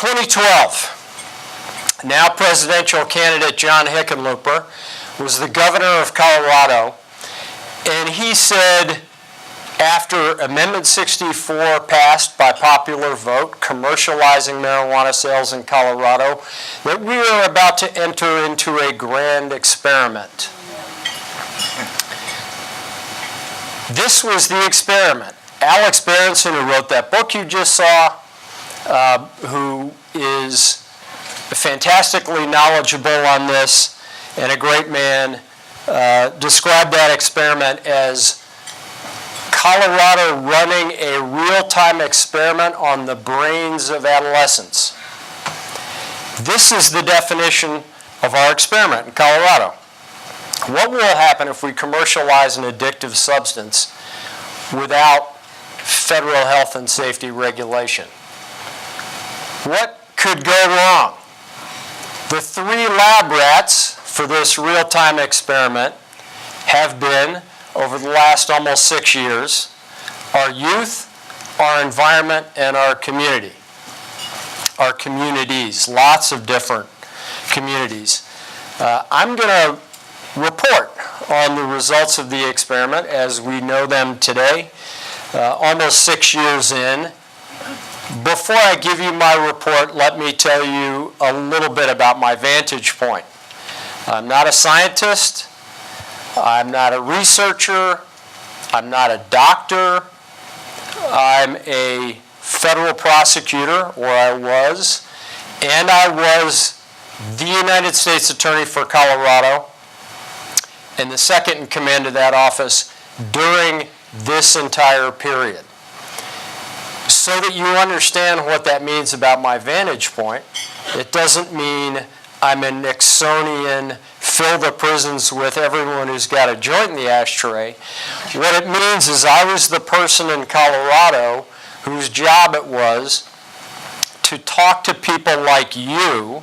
2012, now presidential candidate John Hickenlooper was the governor of Colorado, and he said, after Amendment 64 passed by popular vote, commercializing marijuana sales in Colorado, that we are about to enter into a grand experiment. This was the experiment. Alex Berenson, who wrote that book you just saw, who is fantastically knowledgeable on this and a great man, described that experiment as Colorado running a real-time experiment on the brains of adolescents. This is the definition of our experiment in Colorado. What will happen if we commercialize an addictive substance without federal health and safety regulation? What could go wrong? The 3 lab rats for this real-time experiment have been, over the last almost 6 years, our youth, our environment, and our community. Our communities, lots of different communities. I'm going to report on the results of the experiment as we know them today, almost 6 years in. Before I give you my report, let me tell you a little bit about my vantage point. I'm not a scientist. I'm not a researcher. I'm not a doctor. I'm a federal prosecutor, or I was, and I was the United States Attorney for Colorado and the second in command of that office during this entire period. So that you understand what that means about my vantage point, it doesn't mean I'm a Nixonian, fill the prisons with everyone who's got a joint in the ashtray. What it means is I was the person in Colorado whose job it was to talk to people like you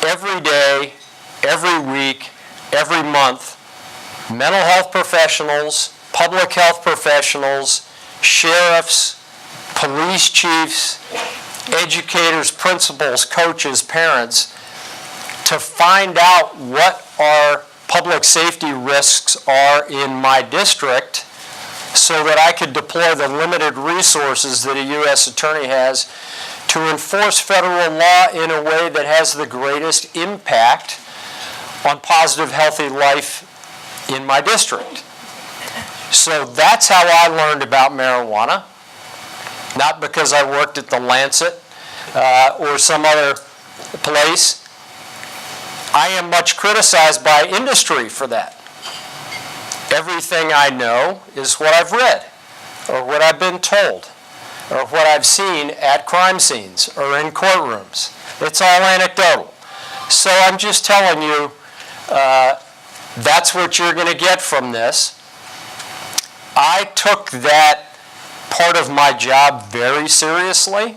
every day, every week, every month, mental health professionals, public health professionals, sheriffs, police chiefs, educators, principals, coaches, parents, to find out what our public safety risks are in my district so that I could deploy the limited resources that a U.S. attorney has to enforce federal law in a way that has the greatest impact on positive, healthy life in my district. So that's how I learned about marijuana, not because I worked at the Lancet or some other place. I am much criticized by industry for that. Everything I know is what I've read, or what I've been told, or what I've seen at crime scenes or in courtrooms. It's all anecdotal. So I'm just telling you, that's what you're going to get from this. I took that part of my job very seriously.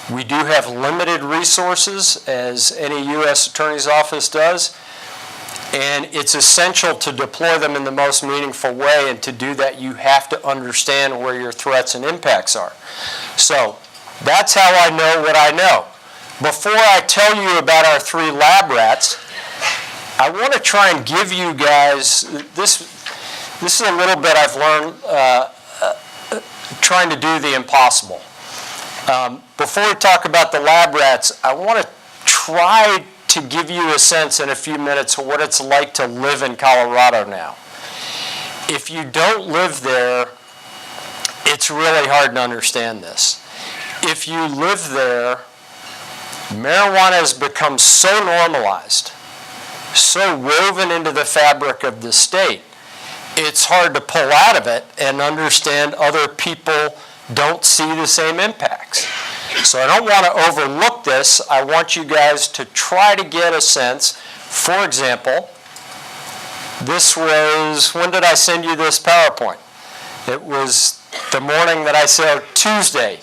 We do have limited resources, as any U.S. Attorney's Office does, and it's essential to deploy them in the most meaningful way, and to do that you have to understand where your threats and impacts are. So that's how I know what I know. Before I tell you about our 3 lab rats, I want to try and give you guys, this is a little bit I've learned trying to do the impossible. Before we talk about the lab rats, I want to try to give you a sense in a few minutes of what it's like to live in Colorado now. If you don't live there, it's really hard to understand this. If you live there, marijuana has become so normalized, so woven into the fabric of the state, it's hard to pull out of it and understand other people don't see the same impacts. So I don't want to overlook this. I want you guys to try to get a sense. For example, this was, when did I send you this PowerPoint? It was the morning that I said Tuesday.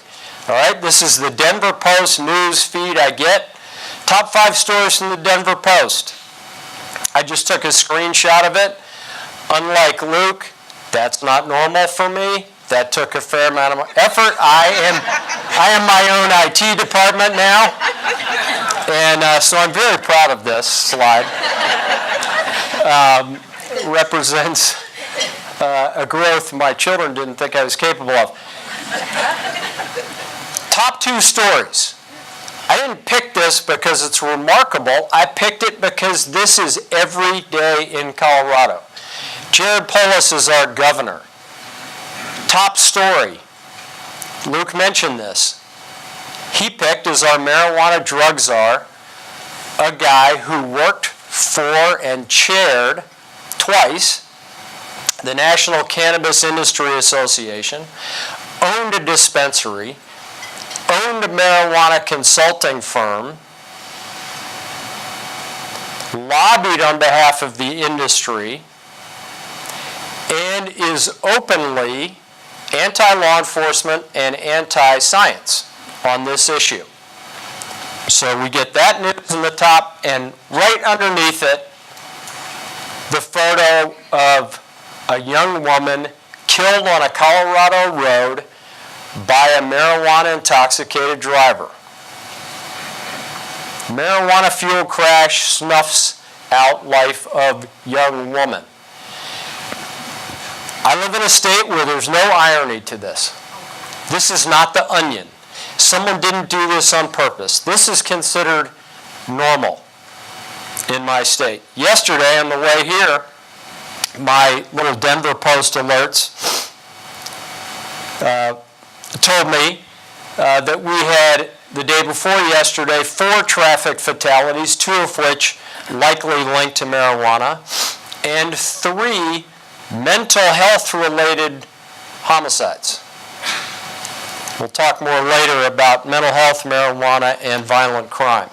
All right, this is the Denver Post news feed I get. Top 5 stories from the Denver Post. I just took a screenshot of it. Unlike Luke, that's not normal for me. That took a fair amount of effort. I am my own IT department now, and so I'm very proud of this slide. Represents a growth my children didn't think I was capable of. Top 2 stories. I didn't pick this because it's remarkable. I picked it because this is every day in Colorado. Jared Polis is our governor. Top story. Luke mentioned this. He picked as our marijuana drug czar a guy who worked for and chaired twice the National Cannabis Industry Association, owned a dispensary, owned a marijuana consulting firm, lobbied on behalf of the industry, and is openly anti-law enforcement and anti-science on this issue. So we get that news in the top, and right underneath it, the photo of a young woman killed on a Colorado road by a marijuana-intoxicated driver. Marijuana fuel crash snuffs out life of young woman. I live in a state where there's no irony to this. This is not The Onion. Someone didn't do this on purpose. This is considered normal in my state. Yesterday on the way here, my little Denver Post alerts told me that we had, the day before yesterday, 4 traffic fatalities, 2 of which likely linked to marijuana, and 3 mental health-related homicides. We'll talk more later about mental health, marijuana, and violent crime.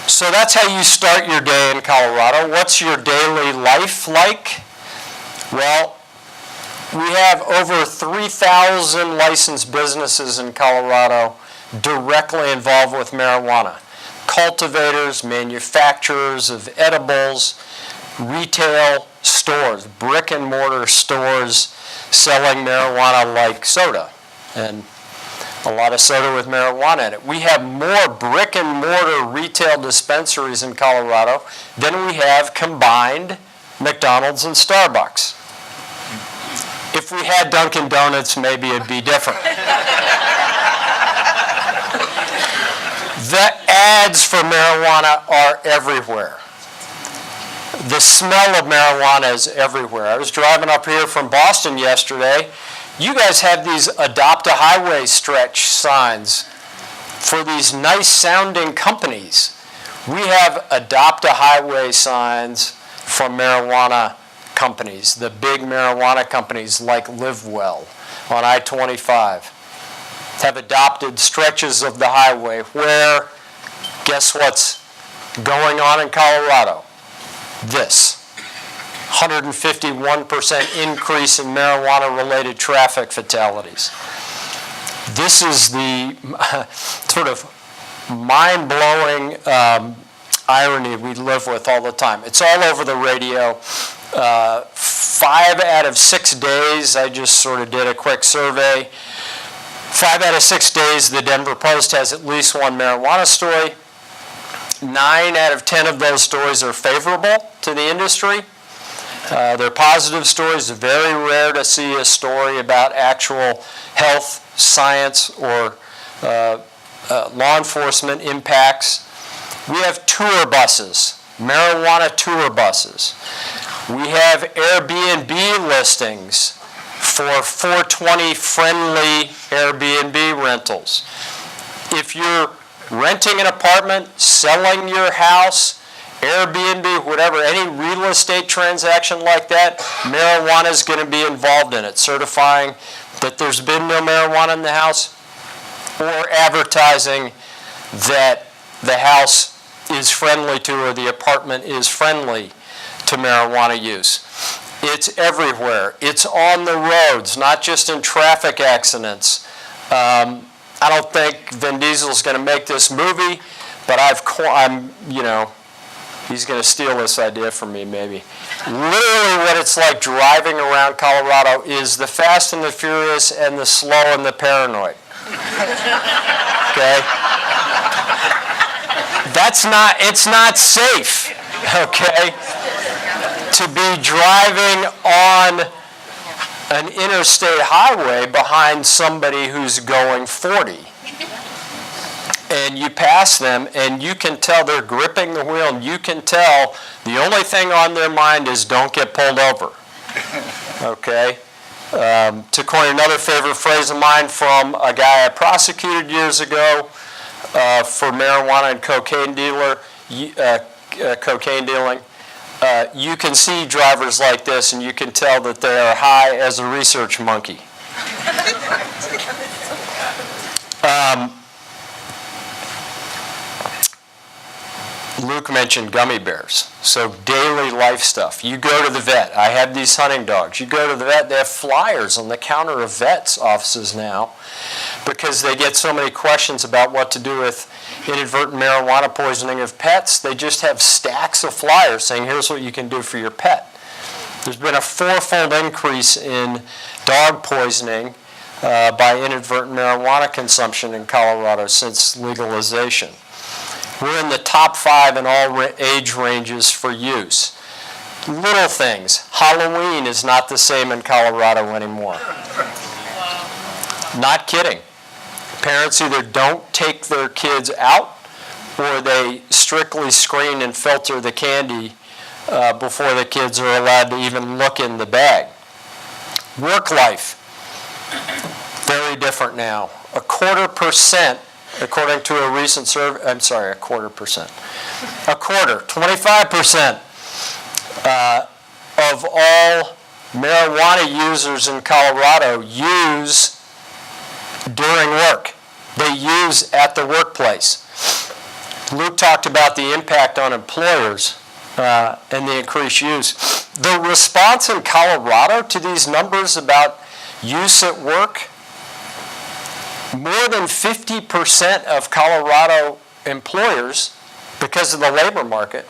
So that's how you start your day in Colorado. What's your daily life like? Well, we have over 3,000 licensed businesses in Colorado directly involved with marijuana. Cultivators, manufacturers of edibles, retail stores, brick and mortar stores selling marijuana like soda, and a lot of soda with marijuana in it. We have more brick and mortar retail dispensaries in Colorado than we have combined McDonald's and Starbucks. If we had Dunkin' Donuts, maybe it'd be different. The ads for marijuana are everywhere. The smell of marijuana is everywhere. I was driving up here from Boston yesterday. You guys have these Adopt a Highway stretch signs for these nice sounding companies. We have Adopt a Highway signs from marijuana companies, the big marijuana companies like LiveWell on I-25 have adopted stretches of the highway where, guess what's going on in Colorado? This. 151% increase in marijuana-related traffic fatalities. This is the sort of mind-blowing irony we live with all the time. It's all over the radio. 5 out of 6 days, I just sort of did a quick survey. 5 out of 6 days, the Denver Post has at least one marijuana story. 9 out of 10 of those stories are favorable to the industry. They're positive stories. It's very rare to see a story about actual health, science, or law enforcement impacts. We have tour buses, marijuana tour buses. We have Airbnb listings for 420-friendly Airbnb rentals. If you're renting an apartment, selling your house, Airbnb, whatever, any real estate transaction like that, marijuana is going to be involved in it, certifying that there's been no marijuana in the house, or advertising that the house is friendly to, or the apartment is friendly to marijuana use. It's everywhere. It's on the roads, not just in traffic accidents. I don't think Vin Diesel's going to make this movie, but he's going to steal this idea from me maybe. Literally what it's like driving around Colorado is the fast and the furious and the slow and the paranoid. Okay? It's not safe, okay, to be driving on an interstate highway behind somebody who's going 40. And you pass them, and you can tell they're gripping the wheel, and you can tell the only thing on their mind is don't get pulled over. Okay? To coin another favorite phrase of mine from a guy I prosecuted years ago for marijuana and cocaine dealing, you can see drivers like this, and you can tell that they are high as a research monkey. Luke mentioned gummy bears. So daily life stuff. You go to the vet. I have these hunting dogs. You go to the vet, they have flyers on the counter of vets' offices now because they get so many questions about what to do with inadvertent marijuana poisoning of pets. They just have stacks of flyers saying, here's what you can do for your pet. There's been a 4-fold increase in dog poisoning by inadvertent marijuana consumption in Colorado since legalization. We're in the top 5 in all age ranges for use. Little things. Halloween is not the same in Colorado anymore. Not kidding. Parents either don't take their kids out or they strictly screen and filter the candy before the kids are allowed to even look in the bag. Work life. Very different now. 0.25%. According to a recent survey, 25% of all marijuana users in Colorado use during work. They use at the workplace. Luke talked about the impact on employers and the increased use. The response in Colorado to these numbers about use at work, more than 50% of Colorado employers, because of the labor market,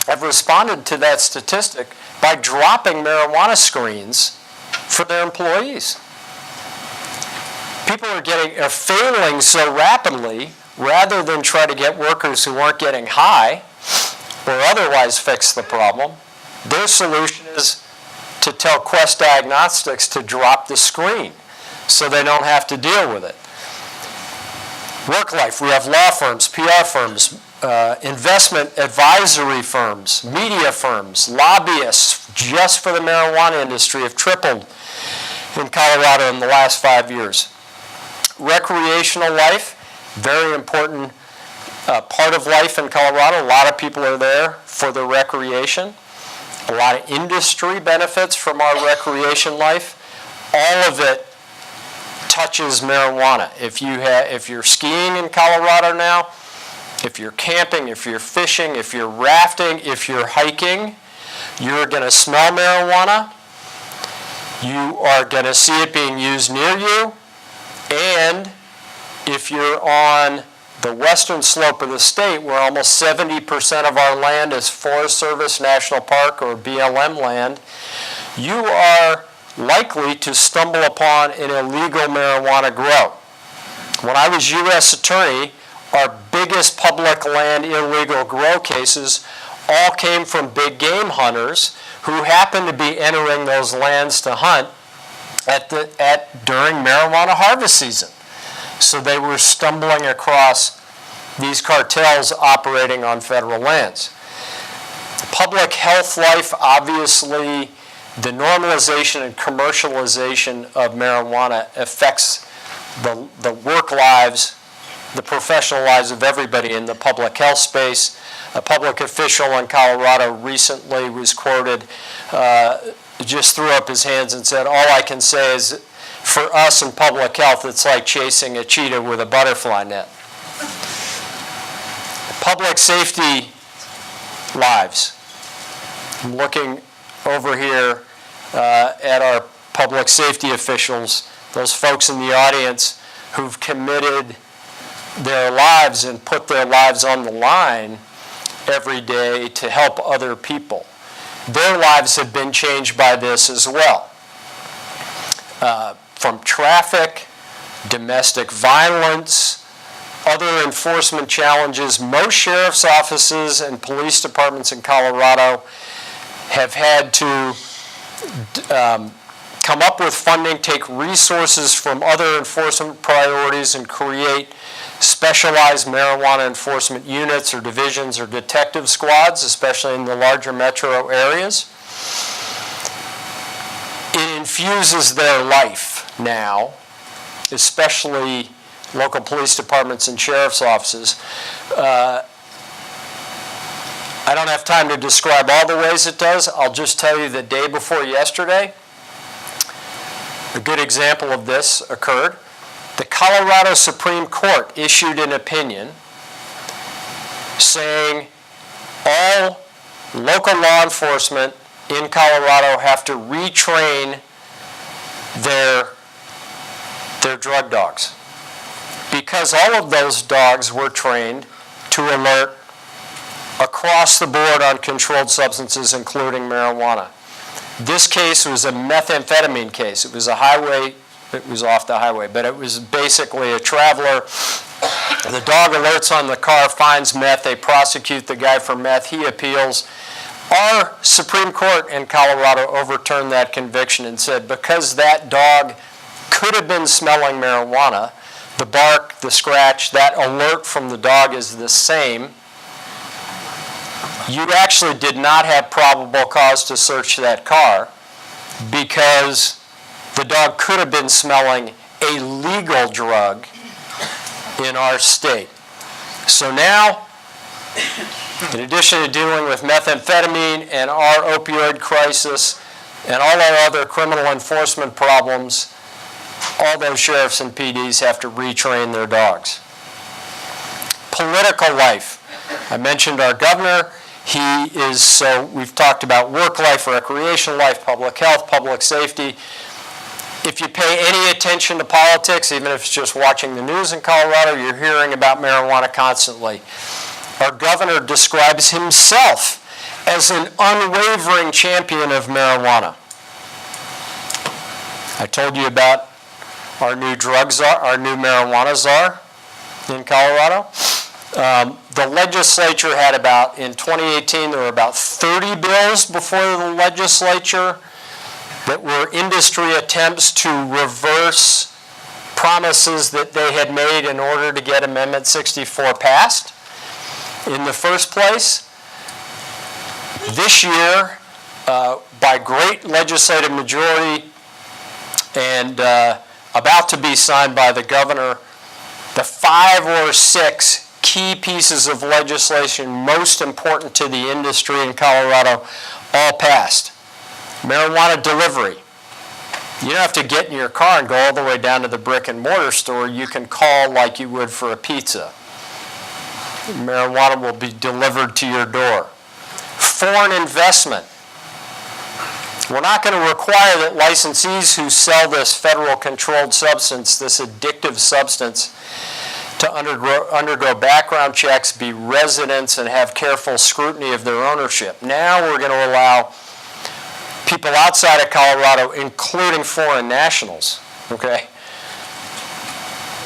have responded to that statistic by dropping marijuana screens for their employees. People are failing so rapidly, rather than try to get workers who aren't getting high or otherwise fix the problem, their solution is to tell Quest Diagnostics to drop the screen so they don't have to deal with it. Work life, we have law firms, PR firms, investment advisory firms, media firms, lobbyists just for the marijuana industry have tripled in Colorado in the last 5 years. Recreational life, very important part of life in Colorado. A lot of people are there for their recreation. A lot of industry benefits from our recreation life. All of it touches marijuana. If you're skiing in Colorado now, if you're camping, if you're fishing, if you're rafting, if you're hiking, you're going to smell marijuana. You are going to see it being used near you. And if you're on the western slope of the state, where almost 70% of our land is Forest Service, National Park, or BLM land, you are likely to stumble upon an illegal marijuana grow. When I was U.S. Attorney, our biggest public land illegal grow cases all came from big game hunters who happened to be entering those lands to hunt during marijuana harvest season. So they were stumbling across these cartels operating on federal lands. Public health life, obviously, the normalization and commercialization of marijuana affects the work lives, the professional lives of everybody in the public health space. A public official in Colorado recently was quoted, just threw up his hands and said, all I can say is, for us in public health, it's like chasing a cheetah with a butterfly net. Public safety lives. I'm looking over here at our public safety officials, those folks in the audience who've committed their lives and put their lives on the line every day to help other people. their lives have been changed by this as well. From traffic, domestic violence, other enforcement challenges, most sheriff's offices and police departments in Colorado have had to come up with funding, take resources from other enforcement priorities, and create specialized marijuana enforcement units or divisions or detective squads, especially in the larger metro areas. It infuses their life now, especially local police departments and sheriff's offices. I don't have time to describe all the ways it does. I'll just tell you the day before yesterday, a good example of this occurred. The Colorado Supreme Court issued an opinion saying all local law enforcement in Colorado have to retrain their drug dogs, because all of those dogs were trained to alert across the board on controlled substances, including marijuana. This case was a methamphetamine case. It was a highway, it was off the highway, but it was basically a traveler. The dog alerts on the car, finds meth, they prosecute the guy for meth, he appeals. Our Supreme Court in Colorado overturned that conviction and said because that dog could have been smelling marijuana, the bark, the scratch, that alert from the dog is the same. You actually did not have probable cause to search that car because the dog could have been smelling a legal drug in our state. So now, in addition to dealing with methamphetamine and our opioid crisis and all our other criminal enforcement problems, all those sheriffs and PDs have to retrain their dogs. Political life. I mentioned our governor. He is, so we've talked about work life, recreation life, public health, public safety. If you pay any attention to politics, even if it's just watching the news in Colorado, you're hearing about marijuana constantly. Our governor describes himself as an unwavering champion of marijuana. I told you about our new drug czar, our new marijuana czar in Colorado. The legislature had about, in 2018, there were about 30 bills before the legislature that were industry attempts to reverse promises that they had made in order to get Amendment 64 passed in the first place. This year, by great legislative majority and about to be signed by the governor, the 5 or 6 key pieces of legislation most important to the industry in Colorado all passed. Marijuana delivery. You don't have to get in your car and go all the way down to the brick and mortar store. You can call like you would for a pizza. Marijuana will be delivered to your door. Foreign investment. We're not going to require that licensees who sell this federal controlled substance, this addictive substance, to undergo background checks, be residents, and have careful scrutiny of their ownership. Now we're going to allow people outside of Colorado, including foreign nationals, okay,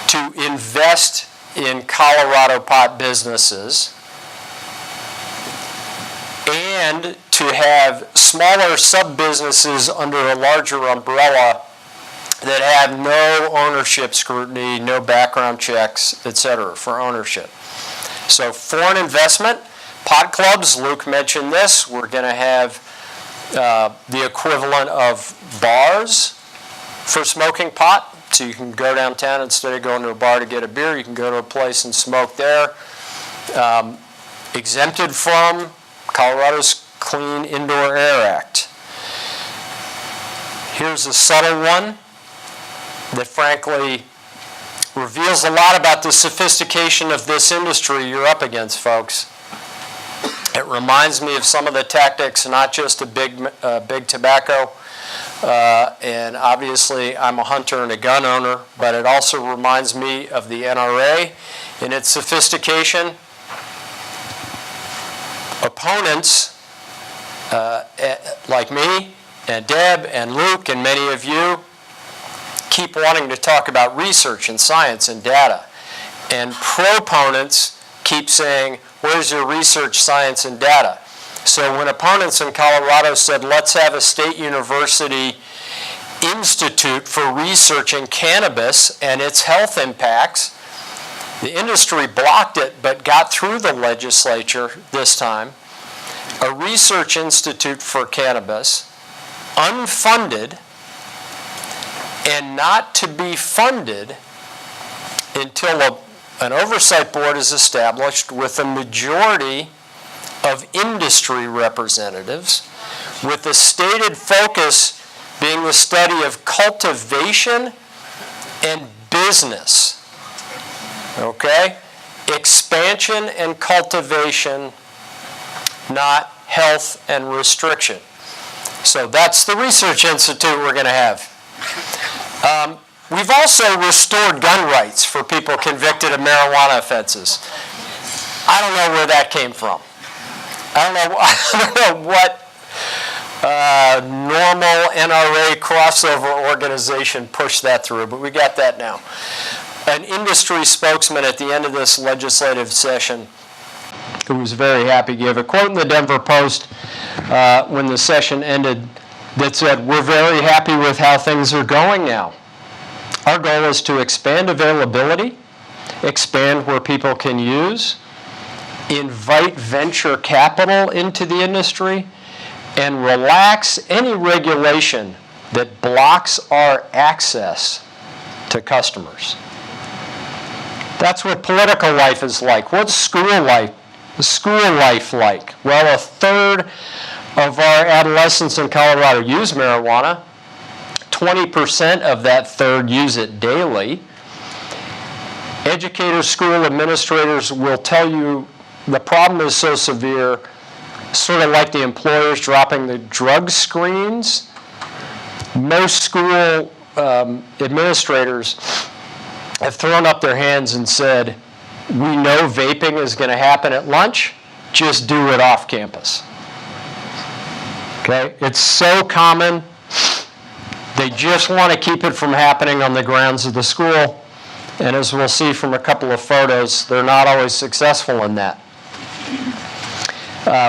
to invest in Colorado pot businesses and to have smaller sub-businesses under a larger umbrella that have no ownership scrutiny, no background checks, etc. for ownership. So foreign investment, pot clubs, Luke mentioned this. We're going to have the equivalent of bars for smoking pot. So you can go downtown, instead of going to a bar to get a beer, you can go to a place and smoke there. Exempted from Colorado's Clean Indoor Air Act. Here's a subtle one that frankly reveals a lot about the sophistication of this industry you're up against, folks. It reminds me of some of the tactics, not just of big tobacco, and obviously I'm a hunter and a gun owner, but it also reminds me of the NRA in its sophistication. Opponents like me and Deb and Luke and many of you keep wanting to talk about research and science and data. And proponents keep saying, where's your research, science, and data? So when opponents in Colorado said, let's have a state university institute for researching cannabis and its health impacts, the industry blocked it but got through the legislature this time. A research institute for cannabis, unfunded, and not to be funded until an oversight board is established with a majority of industry representatives, with the stated focus being the study of cultivation and business. Okay? Expansion and cultivation, not health and restriction. So that's the research institute we're going to have. We've also restored gun rights for people convicted of marijuana offenses. I don't know where that came from. I don't know what normal NRA crossover organization pushed that through, but we got that now. An industry spokesman at the end of this legislative session, who was very happy, gave a quote in the Denver Post when the session ended that said, "We're very happy with how things are going now. Our goal is to expand availability, expand where people can use, invite venture capital into the industry, and relax any regulation that blocks our access to customers." That's what political life is like. What's school life like? Well, a third of our adolescents in Colorado use marijuana. 20% of that third use it daily. Educators, school administrators will tell you the problem is so severe, sort of like the employers dropping the drug screens. Most school administrators have thrown up their hands and said, we know vaping is going to happen at lunch, just do it off campus. Okay? It's so common. They just want to keep it from happening on the grounds of the school. And as we'll see from a couple of photos, they're not always successful in that.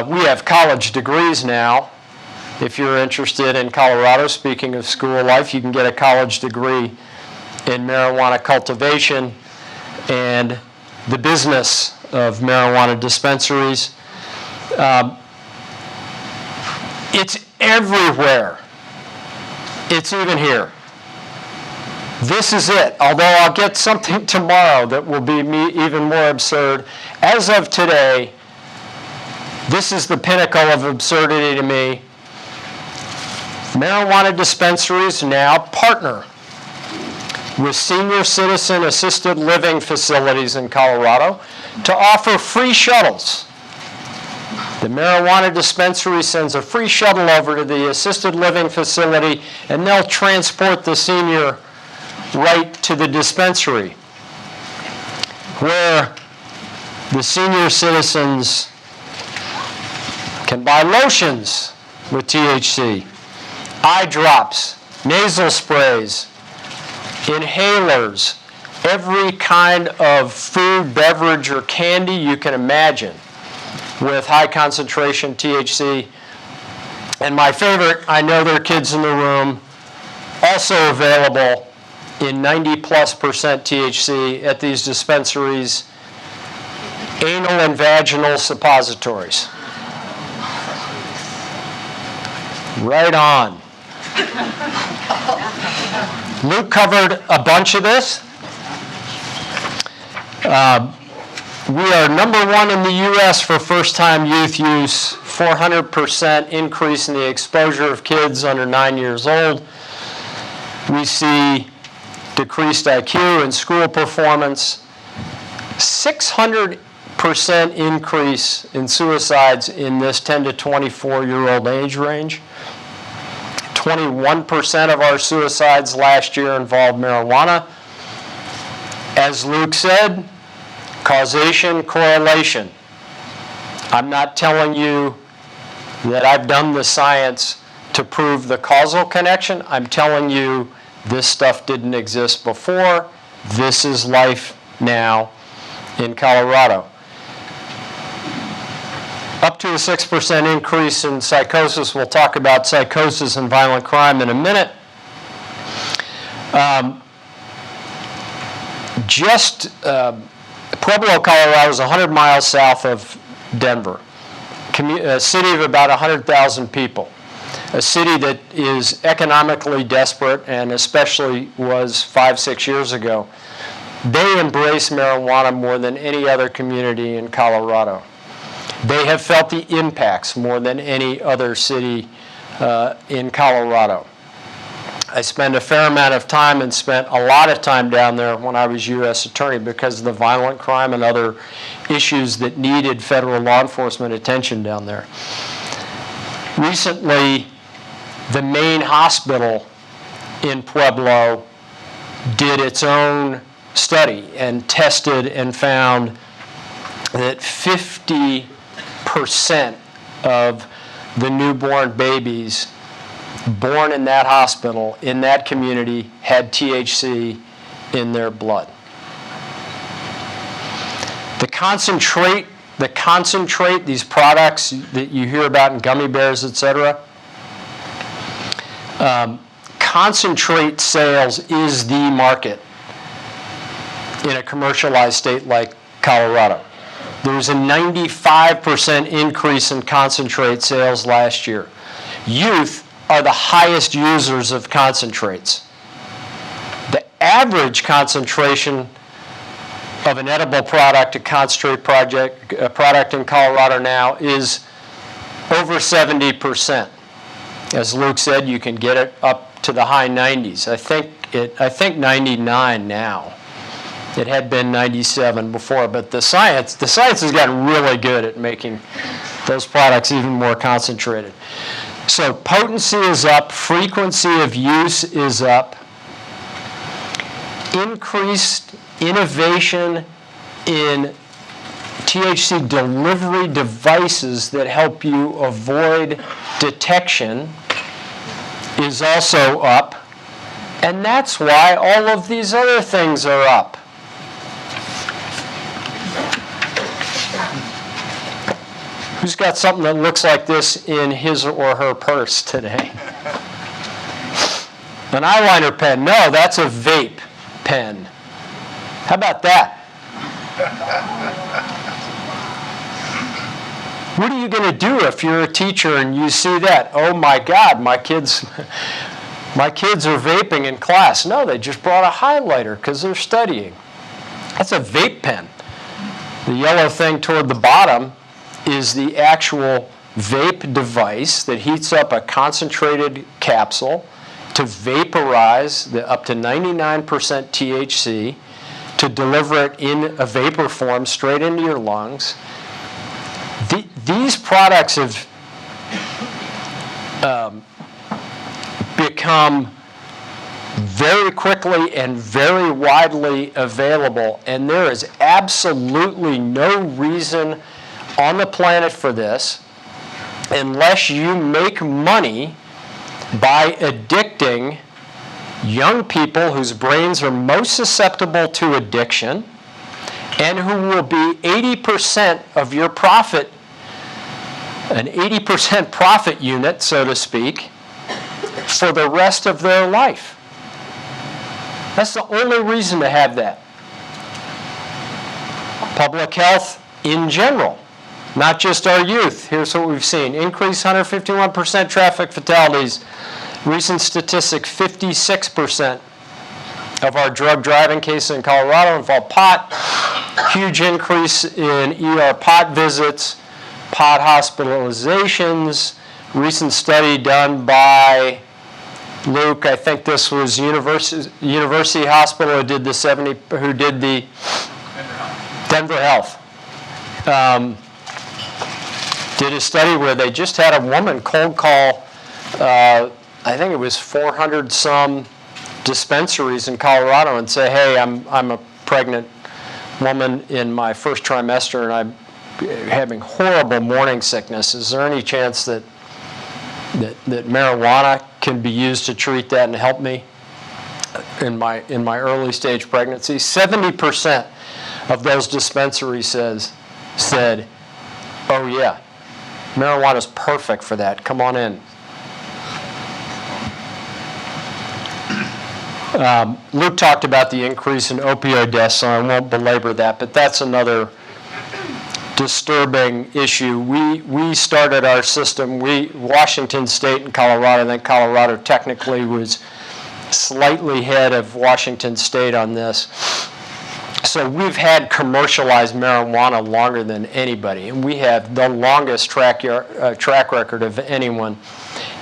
We have college degrees now. If you're interested in Colorado, speaking of school life, you can get a college degree in marijuana cultivation and the business of marijuana dispensaries. It's everywhere. It's even here. This is it. Although I'll get something tomorrow that will be even more absurd. As of today, this is the pinnacle of absurdity to me. Marijuana dispensaries now partner with senior citizen assisted living facilities in Colorado to offer free shuttles. The marijuana dispensary sends a free shuttle over to the assisted living facility, and they'll transport the senior right to the dispensary, where the senior citizens can buy lotions with THC, eye drops, nasal sprays, inhalers, every kind of food, beverage, or candy you can imagine with high concentration THC. And my favorite, I know there are kids in the room, also available in 90+% THC at these dispensaries, anal and vaginal suppositories. Right on. Luke covered a bunch of this. We are number one in the U.S. for first-time youth use, 400% increase in the exposure of kids under 9 years old. We see decreased IQ and school performance, 600% increase in suicides in this 10 to 24-year-old age range. 21% of our suicides last year involved marijuana. As Luke said, causation, correlation. I'm not telling you that I've done the science to prove the causal connection. I'm telling you, this stuff didn't exist before. This is life now in Colorado. Up to a 6% increase in psychosis. We'll talk about psychosis and violent crime in a minute. Pueblo, Colorado is 100 miles south of Denver. A city of about 100,000 people. A city that is economically desperate, and especially was 5-6 years ago. They embrace marijuana more than any other community in Colorado. They have felt the impacts more than any other city in Colorado. I spent a fair amount of time and spent a lot of time down there when I was U.S. Attorney because of the violent crime and other issues that needed federal law enforcement attention down there. Recently, the main hospital in Pueblo did its own study and tested and found that 50% of the newborn babies born in that hospital, in that community, had THC in their blood. The concentrate, these products that you hear about in gummy bears, etc., concentrate sales is the market in a commercialized state like Colorado. There was a 95% increase in concentrate sales last year. Youth are the highest users of concentrates. The average concentration of an edible product, a concentrate product in Colorado now is over 70%. As Luke said, you can get it up to the high 90s. I think 99 now. It had been 97 before, but the science has gotten really good at making those products even more concentrated. So potency is up, frequency of use is up, increased innovation in THC delivery devices that help you avoid detection is also up, and that's why all of these other things are up. Who's got something that looks like this in his or her purse today? An eyeliner pen. No, that's a vape pen. How about that? What are you going to do if you're a teacher and you see that? Oh my God, my kids are vaping in class. No, they just brought a highlighter because they're studying. That's a vape pen. The yellow thing toward the bottom is the actual vape device that heats up a concentrated capsule to vaporize the up to 99% THC, to deliver it in a vapor form straight into your lungs. These products have become very quickly and very widely available, and there is absolutely no reason on the planet for this unless you make money by addicting young people whose brains are most susceptible to addiction and who will be 80% of your profit, an 80% profit unit, so to speak, for the rest of their life. That's the only reason to have that. Public health in general. Not just our youth. Here's what we've seen. Increase 151% traffic fatalities. Recent statistic, 56% of our drug driving cases in Colorado involve pot. Huge increase in ER pot visits, pot hospitalizations. Recent study done by Luke, I think this was University Hospital who did the Denver Health. Did a study where they just had a woman cold call, I think it was 400 some dispensaries in Colorado and say, hey, I'm a pregnant woman in my first trimester and having horrible morning sickness. Is there any chance that marijuana can be used to treat that and help me in my early stage pregnancy? 70% of those dispensaries said, oh yeah, marijuana is perfect for that. Come on in. Luke talked about the increase in opioid deaths, so I won't belabor that, but that's another disturbing issue. We started our system, Washington State and Colorado, I think Colorado technically was slightly ahead of Washington State on this. So we've had commercialized marijuana longer than anybody, and we have the longest track record of anyone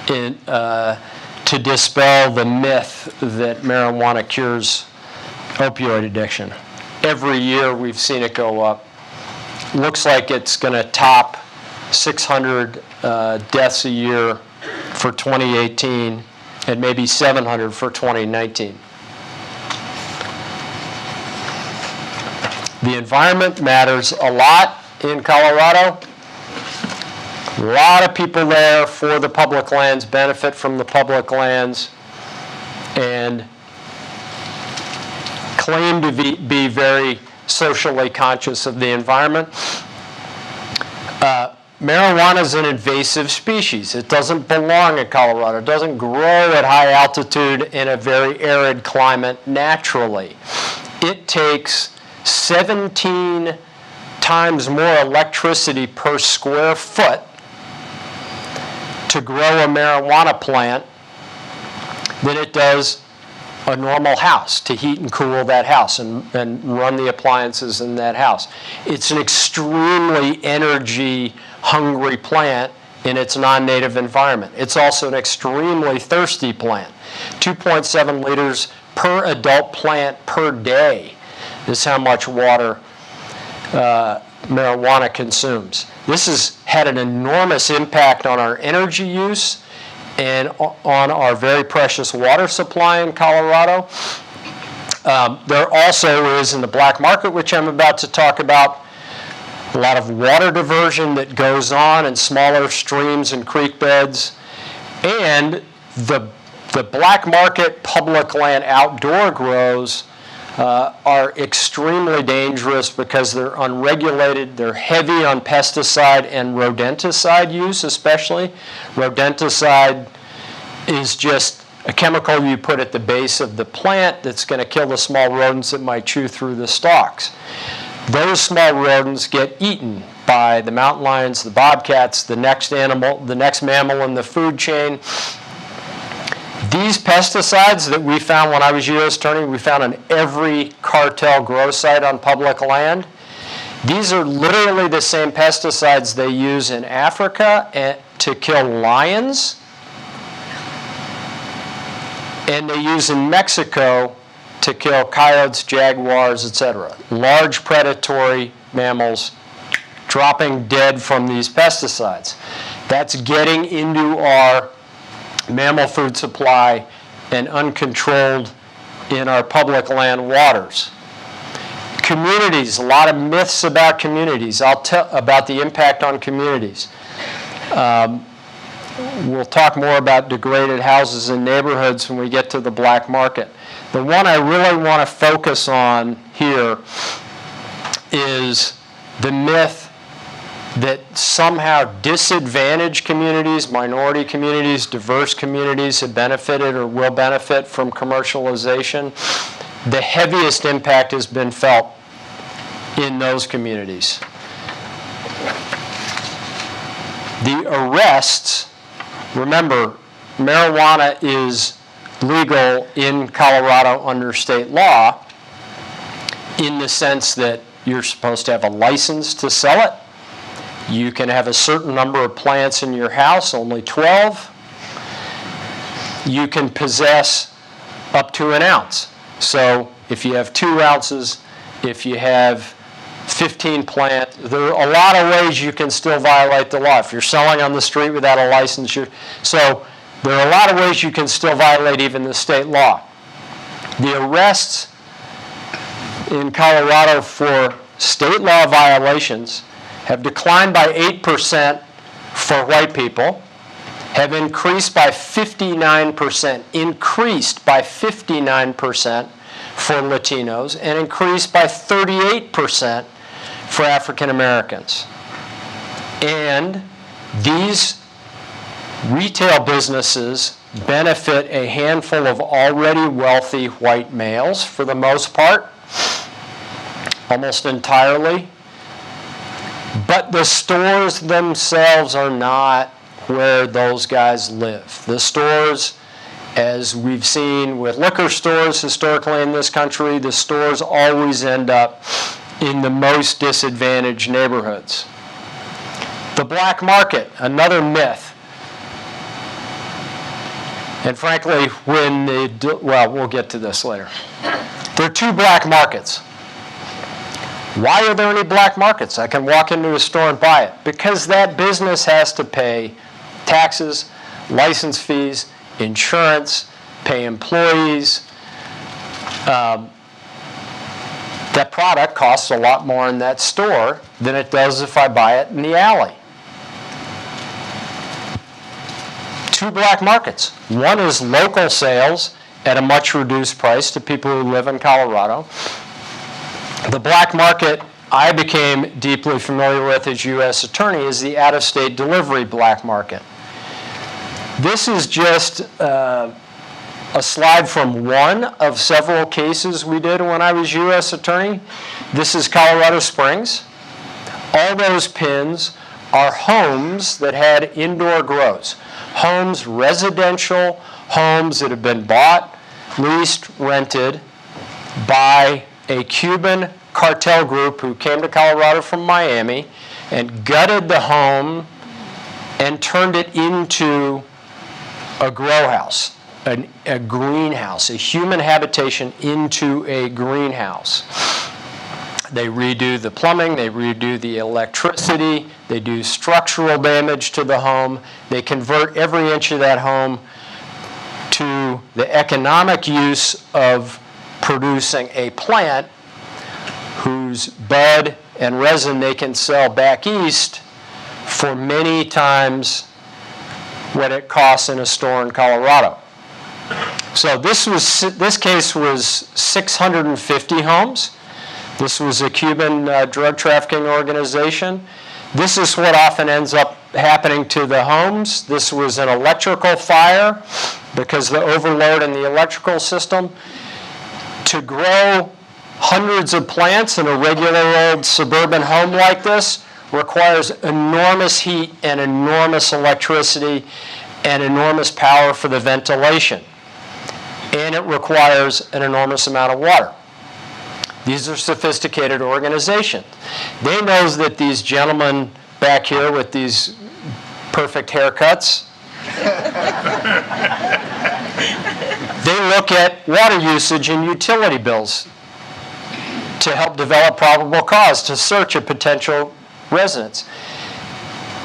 to dispel the myth that marijuana cures opioid addiction. Every year we've seen it go up. Looks like it's going to top 600 deaths a year for 2018 and maybe 700 for 2019. The environment matters a lot in Colorado. A lot of people there for the public lands, benefit from the public lands, and claim to be very socially conscious of the environment. Marijuana is an invasive species. It doesn't belong in Colorado. It doesn't grow at high altitude in a very arid climate naturally. It takes 17 times more electricity per square foot to grow a marijuana plant than it does a normal house, to heat and cool that house and run the appliances in that house. It's an extremely energy-hungry plant in its non-native environment. It's also an extremely thirsty plant. 2.7 liters per adult plant per day is how much water marijuana consumes. This has had an enormous impact on our energy use and on our very precious water supply in Colorado. There also is, in the black market, which I'm about to talk about, a lot of water diversion that goes on in smaller streams and creek beds. And the black market public land outdoor grows are extremely dangerous because they're unregulated. They're heavy on pesticide and rodenticide use, especially. Rodenticide is just a chemical you put at the base of the plant that's going to kill the small rodents that might chew through the stalks. Those small rodents get eaten by the mountain lions, the bobcats, the next mammal in the food chain. These pesticides that we found when I was U.S. Attorney, we found on every cartel grow site on public land. These are literally the same pesticides they use in Africa to kill lions, and they use in Mexico to kill coyotes, jaguars, etc. Large predatory mammals dropping dead from these pesticides. That's getting into our mammal food supply and uncontrolled in our public land waters. Communities, a lot of myths about communities. I'll tell about the impact on communities. We'll talk more about degraded houses and neighborhoods when we get to the black market. The one I really want to focus on here is the myth that somehow disadvantaged communities, minority communities, diverse communities have benefited or will benefit from commercialization. The heaviest impact has been felt in those communities. The arrests, remember, marijuana is legal in Colorado under state law in the sense that you're supposed to have a license to sell it. You can have a certain number of plants in your house, only 12. You can possess up to an ounce. So if you have 2 ounces, if you have 15 plants, there are a lot of ways you can still violate the law. If you're selling on the street without a license, so there are a lot of ways you can still violate even the state law. The arrests in Colorado for state law violations have declined by 8% for white people, have increased by 59%, increased by 59% for Latinos, and increased by 38% for African Americans. And these retail businesses benefit a handful of already wealthy white males for the most part, almost entirely. But the stores themselves are not where those guys live. The stores, as we've seen with liquor stores historically in this country, the stores always end up in the most disadvantaged neighborhoods. The black market, another myth. And frankly, we'll get to this later. There are two black markets. Why are there any black markets? I can walk into a store and buy it. Because that business has to pay taxes, license fees, insurance, pay employees. That product costs a lot more in that store than it does if I buy it in the alley. Two black markets. One is local sales at a much reduced price to people who live in Colorado. The black market I became deeply familiar with as U.S. Attorney is the out-of-state delivery black market. This is just a slide from one of several cases we did when I was U.S. Attorney. This is Colorado Springs. All those pins are homes that had indoor grows. Homes, residential homes that have been bought, leased, rented by a Cuban cartel group who came to Colorado from Miami and gutted the home and turned it into a grow house, a greenhouse, a human habitation into a greenhouse. They redo the plumbing, they redo the electricity, they do structural damage to the home, they convert every inch of that home to the economic use of producing a plant whose bud and resin they can sell back east for many times what it costs in a store in Colorado. So this case was 650 homes. This was a Cuban drug trafficking organization. This is what often ends up happening to the homes. This was an electrical fire because the overload in the electrical system. To grow hundreds of plants in a regular old suburban home like this requires enormous heat and enormous electricity and enormous power for the ventilation. And it requires an enormous amount of water. These are sophisticated organizations. They know that these gentlemen back here with these perfect haircuts, they look at water usage and utility bills to help develop probable cause to search a potential residence.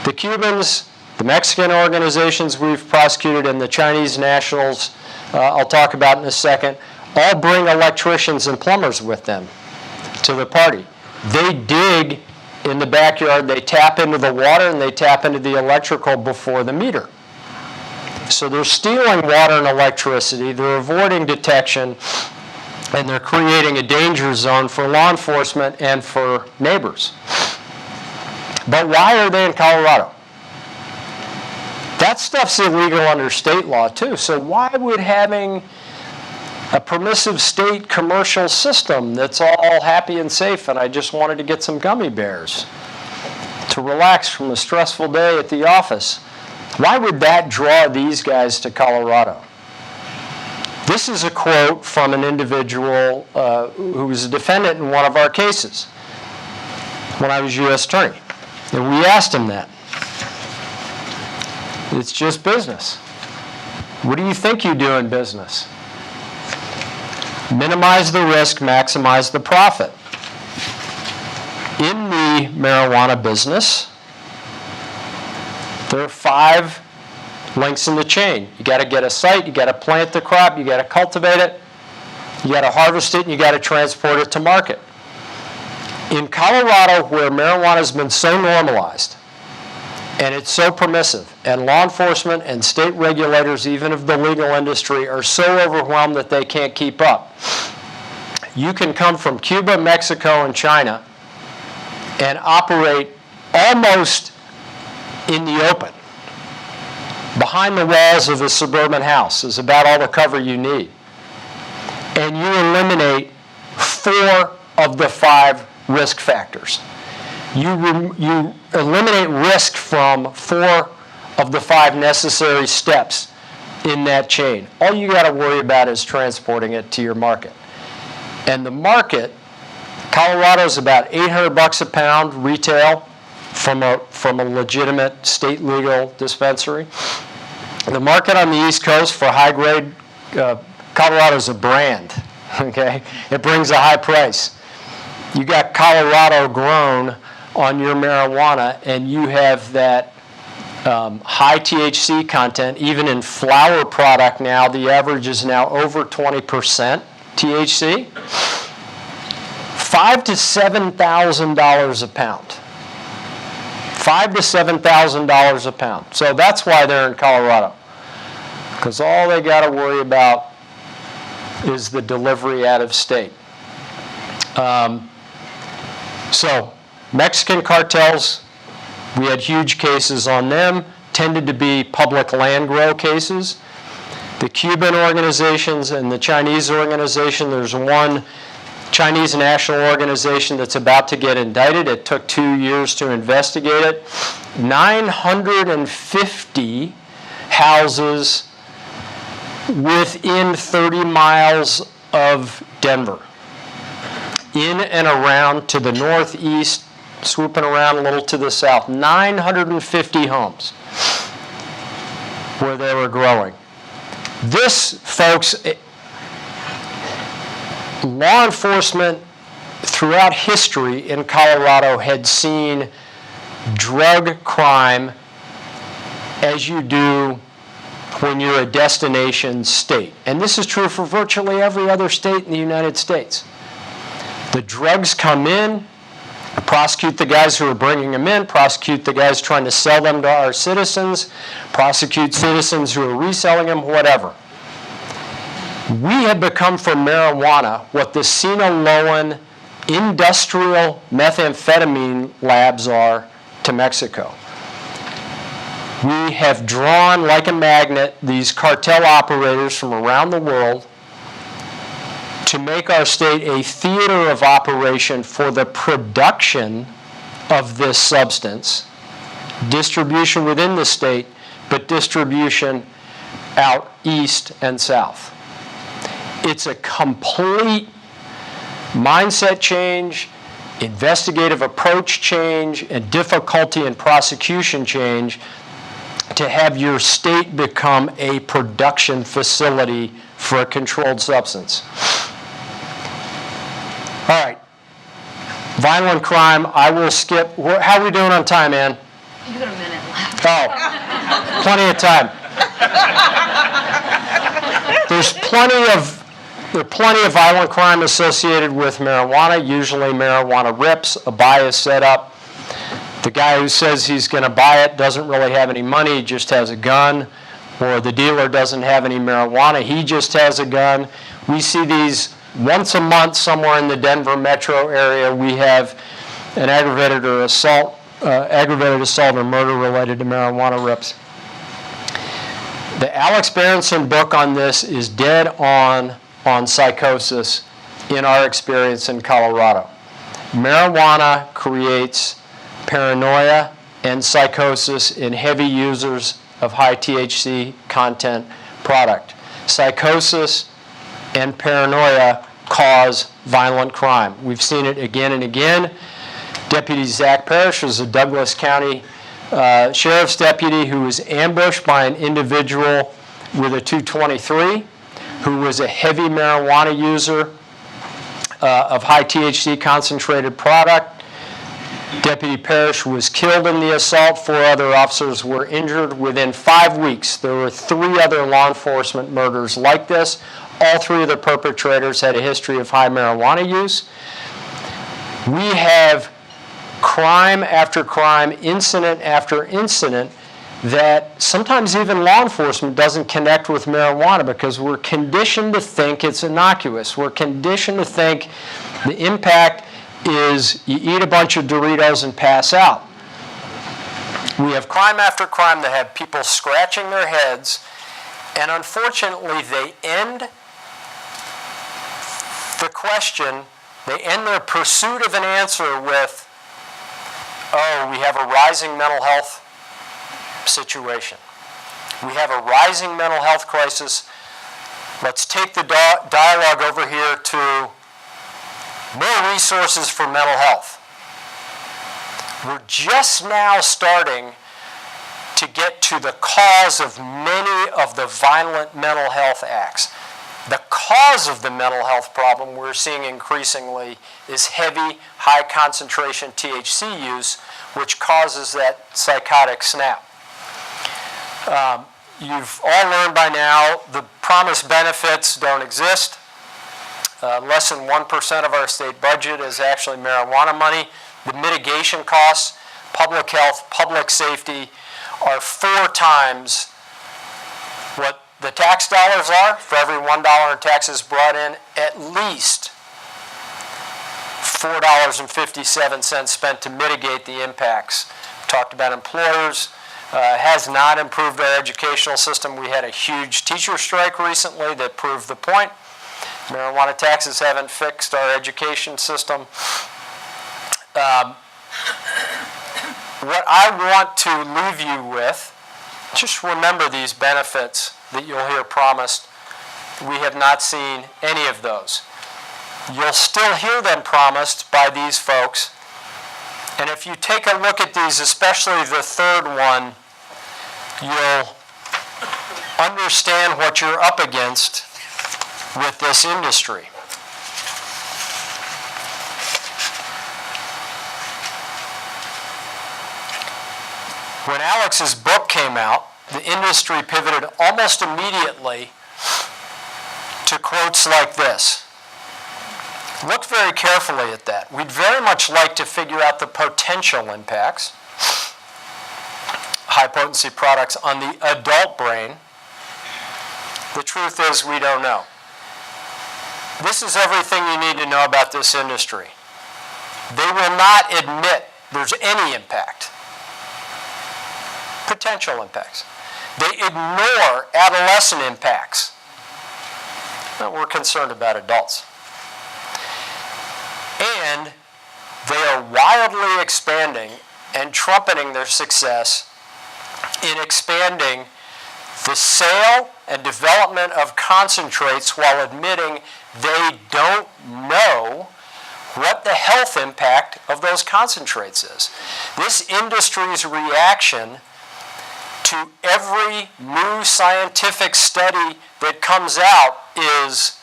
The Cubans, the Mexican organizations we've prosecuted, and the Chinese nationals I'll talk about in a second, all bring electricians and plumbers with them to the party. They dig in the backyard, they tap into the water, and they tap into the electrical before the meter. So they're stealing water and electricity, they're avoiding detection, and they're creating a danger zone for law enforcement and for neighbors. But why are they in Colorado? That stuff's illegal under state law too, so why would having a permissive state commercial system that's all happy and safe and I just wanted to get some gummy bears to relax from a stressful day at the office, why would that draw these guys to Colorado? This is a quote from an individual who was a defendant in one of our cases when I was U.S. Attorney. And we asked him that. It's just business. What do you think you do in business? Minimize the risk, maximize the profit. In the marijuana business, there are 5 links in the chain. You got to get a site, you got to plant the crop, you got to cultivate it, you got to harvest it, and you got to transport it to market. In Colorado, where marijuana has been so normalized, and it's so permissive, and law enforcement and state regulators, even of the legal industry, are so overwhelmed that they can't keep up. You can come from Cuba, Mexico, and China and operate almost in the open. Behind the walls of a suburban house is about all the cover you need. And you eliminate 4 of the 5 risk factors. You eliminate risk from 4 of the 5 necessary steps in that chain. All you got to worry about is transporting it to your market. And the market, Colorado's about $800 a pound retail from a legitimate state legal dispensary. The market on the East Coast for high grade, Colorado's a brand, okay? It brings a high price. You got Colorado grown on your marijuana, and you have that high THC content. Even in flower product now, the average is now over 20% THC. $5,000 to $7,000 a pound. $5,000 to $7,000 a pound. So that's why they're in Colorado, because all they got to worry about is the delivery out of state. So Mexican cartels, we had huge cases on them, tended to be public land grow cases. The Cuban organizations and the Chinese organization, there's one Chinese national organization that's about to get indicted. It took 2 years to investigate it. 950 houses within 30 miles of Denver, in and around to the northeast, swooping around a little to the south. 950 homes where they were growing. This, folks, law enforcement throughout history in Colorado had seen drug crime as you do when you're a destination state. And this is true for virtually every other state in the United States. The drugs come in, prosecute the guys who are bringing them in, prosecute the guys trying to sell them to our citizens, prosecute citizens who are reselling them, whatever. We have become for marijuana what the Sinaloan industrial methamphetamine labs are to Mexico. We have drawn, like a magnet, these cartel operators from around the world to make our state a theater of operation for the production of this substance, distribution within the state, but distribution out east and south. It's a complete mindset change, investigative approach change, and difficulty in prosecution change to have your state become a production facility for a controlled substance. All right, violent crime, I will skip. How are we doing on time, Ann? You've got a minute left. Oh, plenty of time. There's plenty of violent crime associated with marijuana. Usually marijuana rips, a buy is set up. The guy who says he's going to buy it doesn't really have any money, he just has a gun. Or the dealer doesn't have any marijuana, he just has a gun. We see these once a month somewhere in the Denver metro area. We have an aggravated assault or murder related to marijuana rips. The Alex Berenson book on this is dead on psychosis in our experience in Colorado. Marijuana creates paranoia and psychosis in heavy users of high THC content product. Psychosis and paranoia cause violent crime. We've seen it again and again. Deputy Zach Parrish was a Douglas County sheriff's deputy who was ambushed by an individual with a .223 who was a heavy marijuana user of high THC concentrated product. Deputy Parrish was killed in the assault. 4 other officers were injured. Within 5 weeks, there were 3 other law enforcement murders like this. All 3 of the perpetrators had a history of high marijuana use. We have crime after crime, incident after incident, that sometimes even law enforcement doesn't connect with marijuana because we're conditioned to think it's innocuous. We're conditioned to think the impact is you eat a bunch of Doritos and pass out. We have crime after crime that have people scratching their heads, and unfortunately they end the question, they end their pursuit of an answer with, oh, we have a rising mental health situation. We have a rising mental health crisis. Let's take the dialogue over here to more resources for mental health. We're just now starting to get to the cause of many of the violent mental health acts. The cause of the mental health problem we're seeing increasingly is heavy, high concentration THC use, which causes that psychotic snap. You've all learned by now the promised benefits don't exist. Less than 1% of our state budget is actually marijuana money. The mitigation costs, public health, public safety, are 4 times what the tax dollars are. For every $1 in taxes brought in, at least $4.57 spent to mitigate the impacts. Talked about employers. Has not improved our educational system. We had a huge teacher strike recently that proved the point. Marijuana taxes haven't fixed our education system. What I want to leave you with, just remember these benefits that you'll hear promised. We have not seen any of those. You'll still hear them promised by these folks. And if you take a look at these, especially the third one, you'll understand what you're up against with this industry. When Alex's book came out, the industry pivoted almost immediately to quotes like this. Look very carefully at that. We'd very much like to figure out the potential impacts, high-potency products on the adult brain. The truth is we don't know. This is everything you need to know about this industry. They will not admit there's any impact. Potential impacts. They ignore adolescent impacts. Well, we're concerned about adults. And they are wildly expanding and trumpeting their success in expanding the sale and development of concentrates while admitting they don't know what the health impact of those concentrates is. This industry's reaction to every new scientific study that comes out is,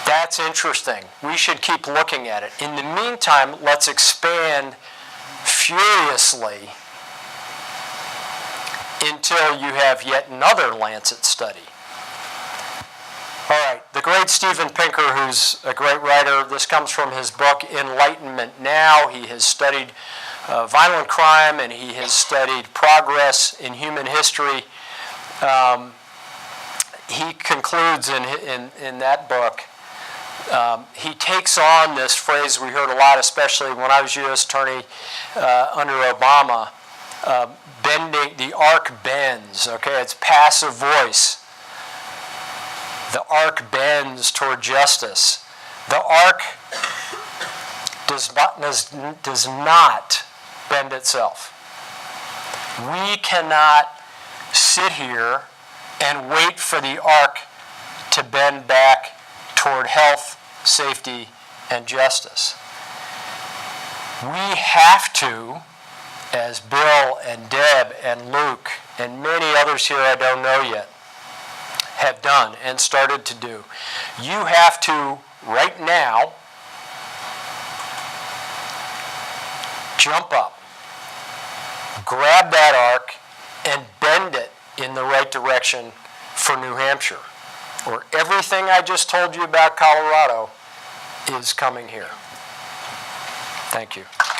that's interesting. We should keep looking at it. In the meantime, let's expand furiously until you have yet another Lancet study. All right, the great Steven Pinker, who's a great writer, this comes from his book, Enlightenment Now. He has studied violent crime and he has studied progress in human history. He concludes in that book, he takes on this phrase we heard a lot, especially when I was U.S. Attorney under Obama, bending, the arc bends, okay? It's passive voice. The arc bends toward justice. The arc does not bend itself. We cannot sit here and wait for the arc to bend back toward health, safety, and justice. We have to, as Bill and Deb and Luke and many others here I don't know yet have done and started to do, you have to, right now, jump up, grab that arc, and bend it in the right direction for New Hampshire, or everything I just told you about Colorado is coming here. Thank you.